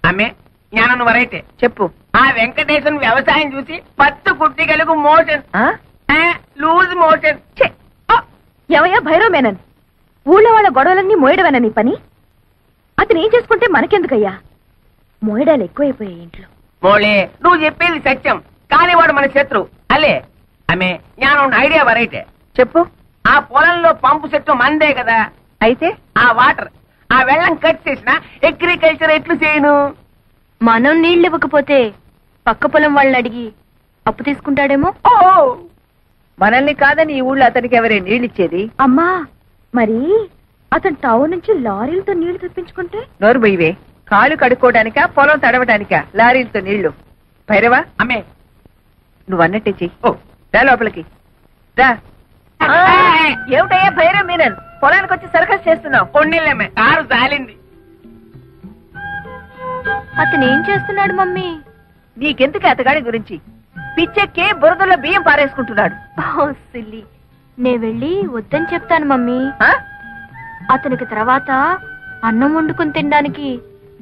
అమ్మే జ్ఞానం వరైతే చెప్పు. ఆ వెంకటేశ్వర వ్యవసాయం చూసి పత్తు కుట్టిగలకు మోషన్ లూజ్ మోషన్. ఎవయ్యా భైరవ్ మేనన్, ఊళ్ళో వాళ్ళ గొడవలన్నీ మోయడమేనా నీ పని? అతను ఏం చేసుకుంటే మనకెందుకయ్యా? మోయడాలు ఎక్కువైపోయాయి ఇంట్లో. మోళే నువ్వు చెప్పేది సత్యం, కానీ వాడు మన శత్రు అలే. ఆమె జ్ఞానం ఐడియా వరైతే చెప్పు. ఆ పొలంలో పంపు చెట్టు మందే కదా, అయితే ఆ వాటర్ ఆ వెళ్ళం కట్ చేసిన అగ్రికల్చర్ ఎట్లు చేయను? మనం నీళ్ళు ఇవ్వకపోతే పక్క పొలం వాళ్ళని అడిగి అప్పు తీసుకుంటాడేమో. ఓ మనల్ని కాదని ఈ ఊళ్ళో అతనికి ఎవరే నీళ్ళిచ్చేది? అమ్మా, మరి అతను టౌన్ నుంచి లారీలతో నీళ్లు తెప్పించుకుంటే? నోరు బొయ్యవే. కాలు కడుక్కోవడానికా పొలం తడవడానికా లారీలతో నీళ్లు? భైరవా, అమ్మే నువ్వు అన్నట్టే చెయ్యి. ఓ రా లోపలికి రా. ఏమిటయ్యా భైరవ్ మీనన్, పొలానికి వచ్చి సర్కస్ చేస్తున్నావు? కొన్నిళ్ళమ్మే కారు జాలింది. అతను ఏం చేస్తున్నాడు మమ్మీ? నీకెందుకు అతగాడి గురించి? పిచ్చెక్కి బురదలో బియ్యం పారేసుకుంటున్నాడు. సిల్లి, నే వెళ్ళి వద్దని చెప్తాను మమ్మీ. అతనికి తర్వాత అన్నం వండుకుని తినడానికి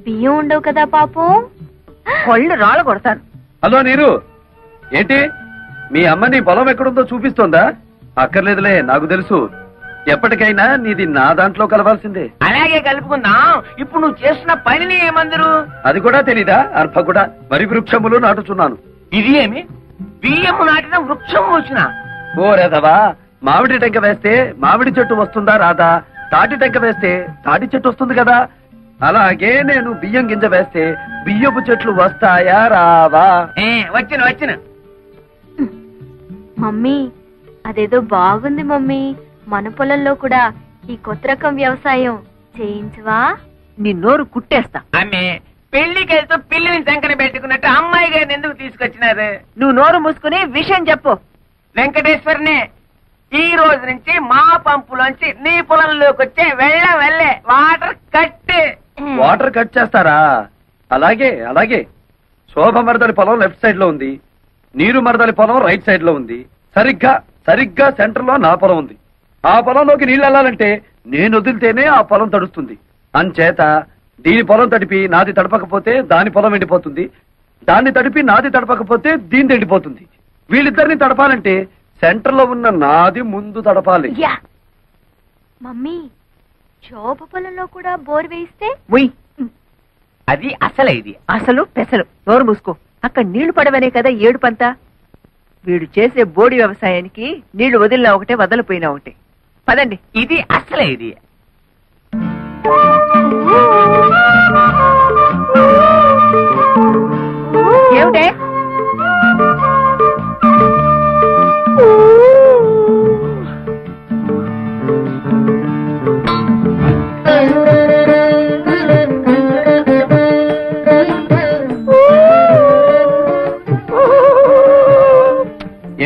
బియ్యం ఉండవు కదా పాపం. కొళ్ళు రాళ్ళ కొడతాను. హలో నీరు, ఏంటి మీ అమ్మ నీ పొలం ఎక్కడుందో చూపిస్తోందా? అక్కర్లేదులే, నాకు తెలుసు. ఎప్పటికైనా నీది నా దాంట్లో కలవాల్సిందే. అలాగే కలుపుకుందాం. ఇప్పుడు నువ్వు చేస్తున్న పనిని ఏమందరు? అది కూడా తెలీదా? అర్భ కూడా వరి వృక్షములు నాటుచున్నాను. ఇది ఏమి బియ్యము నాటిన వృక్షం వచ్చిన? ఓ రేదవా, మామిడి టెంక వేస్తే మామిడి చెట్టు వస్తుందా రాదా? తాటి టెంక వేస్తే తాటి చెట్టు వస్తుంది కదా. అలాగే నేను బియ్యం గింజ వేస్తే బియ్యపు చెట్లు వస్తాయా రావా? వచ్చిన మమ్మీ, అదేదో బాగుంది మమ్మీ. మన పొలంలో కూడా ఈ కొత్త రకం వ్యవసాయం చేయించవా? నీ నోరు కుట్టేస్తా. ఆమె పెళ్లికి వెళ్తూ పిల్లిని శంకర పెట్టుకున్నట్టు అమ్మాయి గారిని ఎందుకు తీసుకొచ్చినారు? నువ్వు నోరు మూసుకుని విషయం చెప్పు. వెంకటేశ్వరనే, ఈ రోజు నుంచి మా పంపులోంచి నీ పొలంలోకి వచ్చే వెళ్ళే వాటర్ కట్. వాటర్ కట్ చేస్తారా? అలాగే అలాగే. శోభ మరదలి పొలం లెఫ్ట్ సైడ్ లో ఉంది, నీరు మరదలి పొలం రైట్ సైడ్ లో ఉంది. సరిగ్గా సెంటర్ లో నా పొలం ఉంది. ఆ పొలంలోకి నీళ్లు వెళ్ళాలంటే నేను వదిలితేనే ఆ పొలం తడుస్తుంది. అంచేత దీని పొలం తడిపి నాది తడపకపోతే దాని పొలం ఎండిపోతుంది, దాన్ని తడిపి నాది తడపకపోతే దీని ఎండిపోతుంది. వీళ్ళిద్దరిని తడపాలంటే సెంటర్ లో ఉన్న నాది ముందు తడపాలి. మమ్మీ, శోభ పొలంలో కూడా బోర్ వేయిస్తే? అది అసలు ఇది అసలు పెసలు. నోరు మూసుకో. అక్కడ నీళ్లు పడవనే కదా ఏడుపంతా. వీడు చేసే బోడి వ్యవసాయానికి నీళ్లు వదిలినా ఒకటే, వదలిపోయినా ఒకటే. పదండి. ఇది అసలే ఇది. ఏమిటే?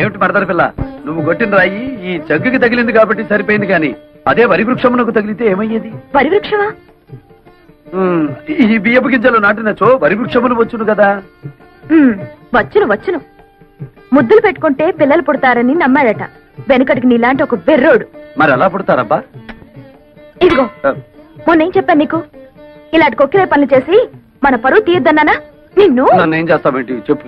ఏమిటి మరదల పిల్ల, నువ్వు కొట్టిన రాయి ఈ జగ్గుకి తగిలింది కాబట్టి సరిపోయింది, కానీ అదే వరి వృక్షమునకు తగిలితే ఏమయ్యేది? వరి వృక్షమా? ఈ బియ్యపు గింజలు నాటినచో వరి వృక్షములు వచ్చును కదా. వచ్చును. ముద్దులు పెట్టుకుంటే పిల్లలు పుడతారని నమ్మాడట వెనకటికి నీలాంటి ఒక బెర్రోడు. మరి ఎలా పుడతారబ్బా? ఇదిగో, మొన్నేం చెప్పాను నీకు? ఇలాంటి కొక్కిరే పనులు చేసి మన పరువు తీయద్దన్నానా నిన్ను? నన్ను ఏం చేస్తావేంటి? చెప్పు.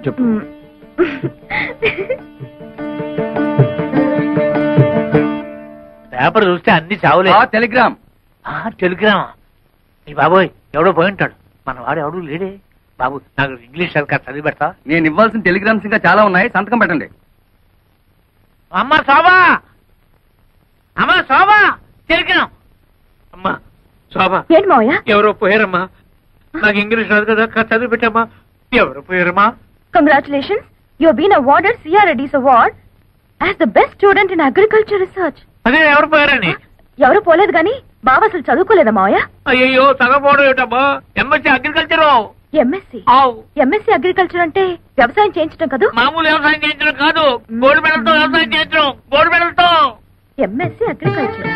పేపర్ చూస్తే అన్ని చావులే. టెలిగ్రామ్. టెలిగ్రామా? ఈ బాబోయ్, ఎవడో పోయి ఉంటాడు. మన వాడు ఎవడు లేడే. బాబు, నాకు ఇంగ్లీష్ చదివి పెడతా. నేను ఇవ్వాల్సిన టెలిగ్రామ్స్ ఇంకా చాలా ఉన్నాయి, సంతకం పెట్టండి. అమ్మా శోభా, టెలిగ్రామ్. అమ్మా శోభా, ఏంటి మావయ్య? ఎవరో పోయారమ్మా. నాకు ఇంగ్లీష్ రాదు కదా, చదివి పెట్టమ్మా. ఎవరు పోయారమ్మా? Congratulations, you have been awarded CRADS award as the best student in agriculture research. అదే ఎవరు పోయారని? ఎవరు పోలేదు గాని బావ అసలు చదువుకోలేదా మావయ్య? అయ్యో, చదవపోవడం ఏమిటమ్మా? MSc agriculture. ఎంఎస్సీ అగ్రికల్చర్ అంటే వ్యవసాయం చేయించడం కదా? మామూలు వ్యవసాయం చేయించడం కాదు, గోల్డ్ మెడల్ తో వ్యవసాయం చేయించడం. గోల్డ్ మెడల్ తో. MSc agriculture.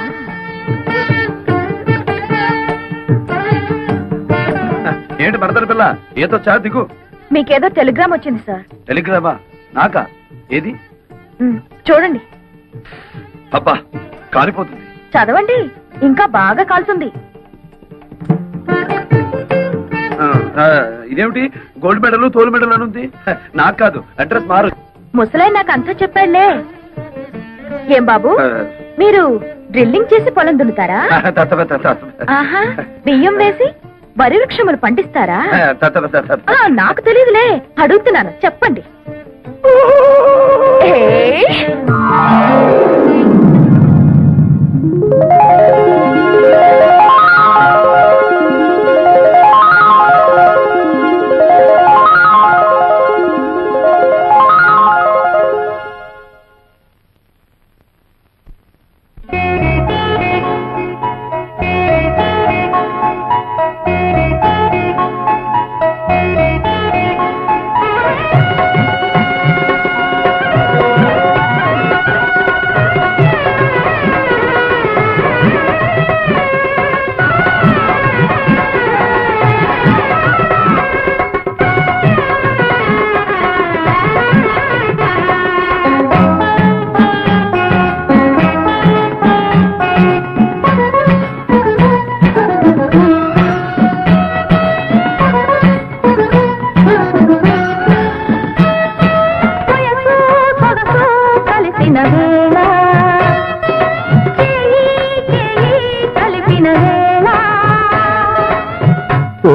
ఏంటి మరదల పిల్ల, ఏదో చా దిగు. మీకేదో టెలిగ్రామ్ వచ్చింది సార్. టెలిగ్రామా? నాకా? ఏది? చూడండి. అబ్బా, కాలిపోతుంది. చదవండి, ఇంకా బాగా కాలుతుంది. ఇదేమిటి గోల్డ్ మెడల్ తోలు మెడల్ అని ఉంది? నాకు కాదు, అడ్రస్ మారు. ముసలాయి నాకు అంతా చెప్పాడులే. ఏం బాబు మీరు డ్రిల్లింగ్ చేసి పొలం దున్నుతారా? ఆహా, బియ్యం వేసి వరి వృక్షములు పండిస్తారా? నాకు తెలియదులే, అడుగుతున్నాను, చెప్పండి.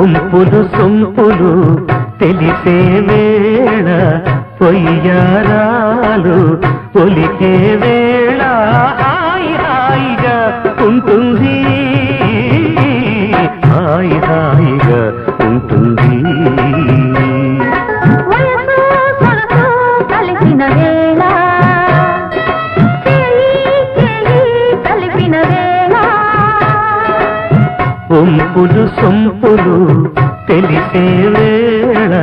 ఒంపులు సొంపులు తెలిసే వేళ పొయ్యారాలు ఒలికే వేళ హాయి హాయిగా ఉంటుంది, హాయి హాయిగా ఉంటుంది. కలిసిన వేళ కలిపిన వేళ ఒంపులు సొంపులు తెలిసే వేళ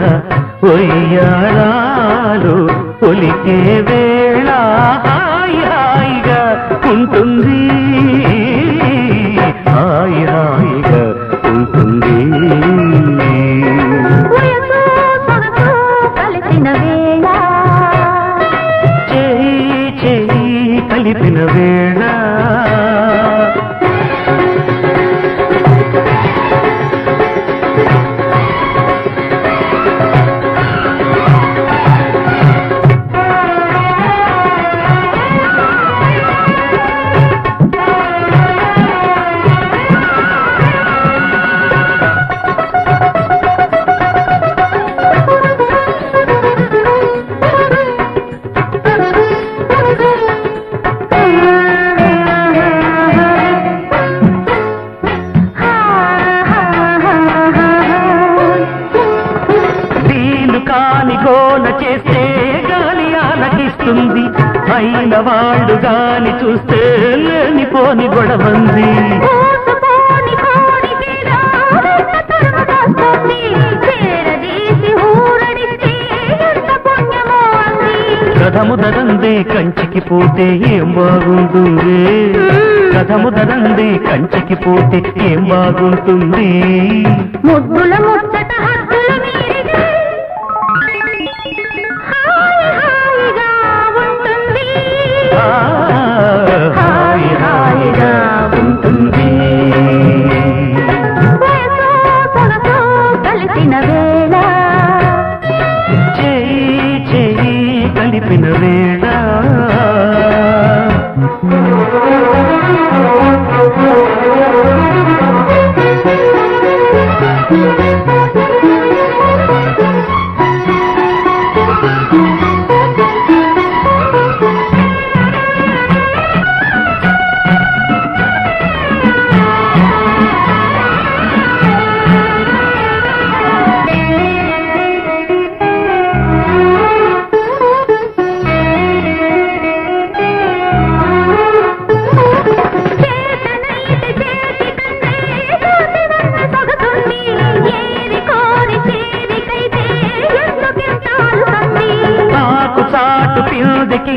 ఒయ్యారాలు ఒలికే వేళ హాయి హాయిగా ఉంటుంది, హాయి హాయిగా ఉంటుంది. కలిసిన వేళ చేయి చేయి కలిపిన వేళ చేస్తే గాలి ఆలకిస్తుంది, అయిన వాళ్ళు గాని చూస్తే లేనిపోని గొడవంది. కథము దరందే కంచికి పోతే ఏం బాగుంటుంది, కథము దరందే కంచికి పోతే ఏం బాగుంటుంది. ముద్దుల ముచ్చట హద్దుల మీరిగా హాయి హాయిగా ఉంటుంది. కలిసిన వేళ చేయి చేయి కలిపిన వేళ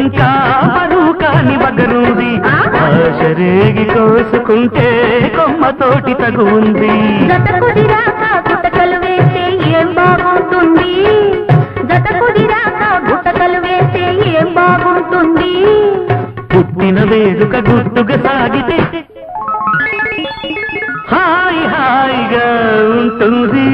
ఇంకా బరువు కాని బగరుంది, ఆశరేగి కోసుకుంటే కొమ్మతోటి తగు ఉంది. జత కుదిరాక గుట్టకలు వేస్తే ఏం బాగుంటుంది, జత కుదిరాక గుట్టకలు వేస్తే ఏం బాగుంటుంది. పుట్టిన వేడుక గుర్తుగా సాగితే హాయి హాయిగా ఉంటుంది.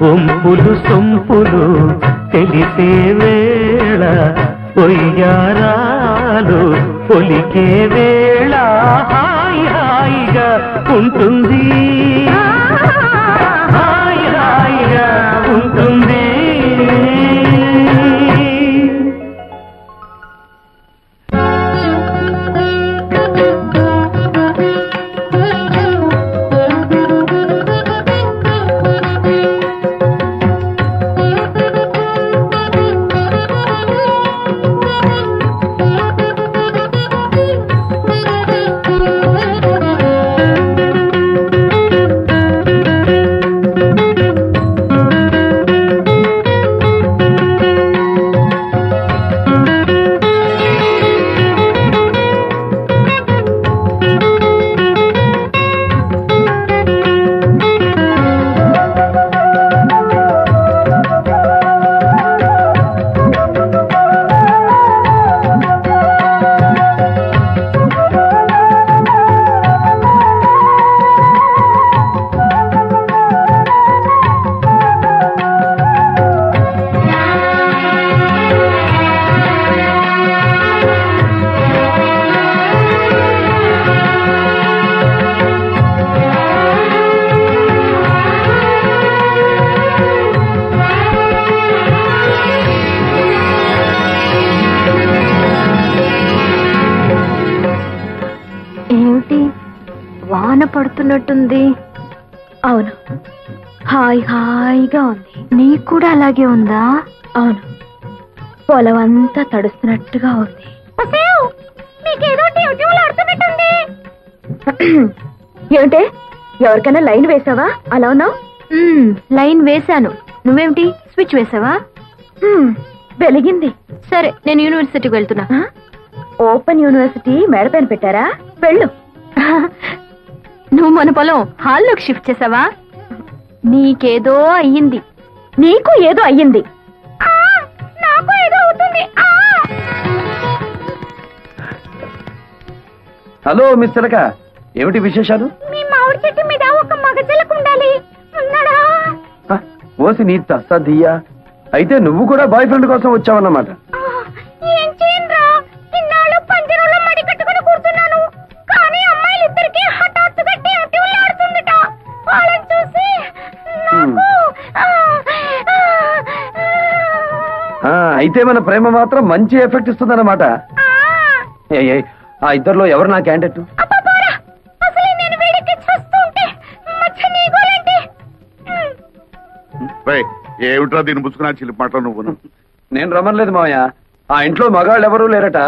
ఒంపులు సొంపులు తెలిసే వేళ ఒయ్యారాలు ఒలికే వేళ హాయి హాయిగా ఉంటుంది హాయి హాయిగా ఉంటుంది. వాన పడుతున్నట్టుంది. అవును, హాయ్ హాయిగా ఉంది. నీకు కూడా అలాగే ఉందా? అవును, పొలం అంతా తడుస్తున్నట్టుగా ఉంది. ఏమిటే, ఎవరికైనా లైన్ వేసావా? అలా ఉన్నావు. లైన్ వేశాను. నువ్వేమిటి స్విచ్ వేసావా? వెలిగింది. సరే, నేను యూనివర్సిటీకి వెళ్తున్నా. ఓపెన్ యూనివర్సిటీ మేడపైన పెట్టారా? వెళ్ళు. నువ్వు మన పొలం హాల్లోకి షిఫ్ట్ చేసావా? నీకేదో అయ్యింది. నీకు ఏదో అయ్యింది. నాకు ఏదో అవుతుంది. హలో మిస్ తిలక, ఏమిటి విశేషాలు? మీ మామిడి చెట్టు మీద ఒక మగజలకు ఉండాలి. ఉన్నాడా? ఓసి నీ తస్సదియ్యా, అయితే నువ్వు కూడా బాయ్ ఫ్రెండ్ కోసం వచ్చావన్నమాట. ఏం చేయనురా, ఇన్నాళ్ళు పంజరంలో మడి కట్టుకుని కూర్చున్నాను. కానీ అమ్మాయిలిద్దరికి హఠాత్తుగా టీవీలు ఆడుతుందట. వాళ్ళని చూసి అయితే మన ప్రేమ మాత్రం మంచి ఎఫెక్ట్ ఇస్తుందన్నమాట. ఆ ఇద్దరిలో ఎవరు నా క్యాండిడేట్? ఏమిట్రా దీన్ని పుచ్చుకున్నా చిలిపి మాటలు నువ్వు? నేను రమ్మనలేదు మావయ్య, ఆ ఇంట్లో మగాళ్ళు ఎవరూ లేరట.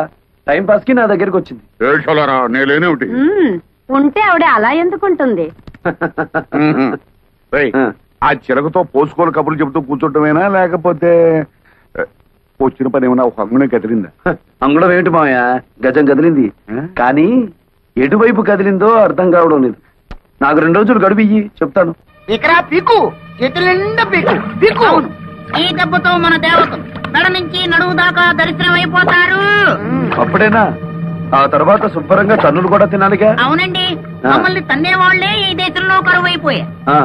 టైం పాస్ కి నా దగ్గరికి వచ్చింది. ఏడ్చాలరా, నేనేమిటి ఉంటే ఆవిడ అలా ఎందుకుంటుంది? ఆ చిలకతో పోసుకోని కబుర్లు చెబుతూ కూర్చోటమేనా, లేకపోతే వచ్చిన పని ఏమన్నా ఒక అంగుళం కదిలిందా? అంగుళం ఏమిటి మావయ్య, గజం కదిలింది. కానీ ఎటువైపు కదిలిందో అర్థం కావడం లేదు. నాకు 2 రోజులు గడువు ఇయ్యి, చెప్తాను. ఇక్కడ పీకు, చేతుల నిండా పీకు పీకు. ఈ దెబ్బతో మన దేవతలు మెడ నుంచి నడువు దాకా దరిద్రం అయిపోతారు. అప్పుడేనా? ఆ తర్వాత శుభ్రంగా తన్నులు కూడా తినాలిగా. అవునండి, మమ్మల్ని తన్నే వాళ్లే ఈ దేశంలో కరువైపోయారు.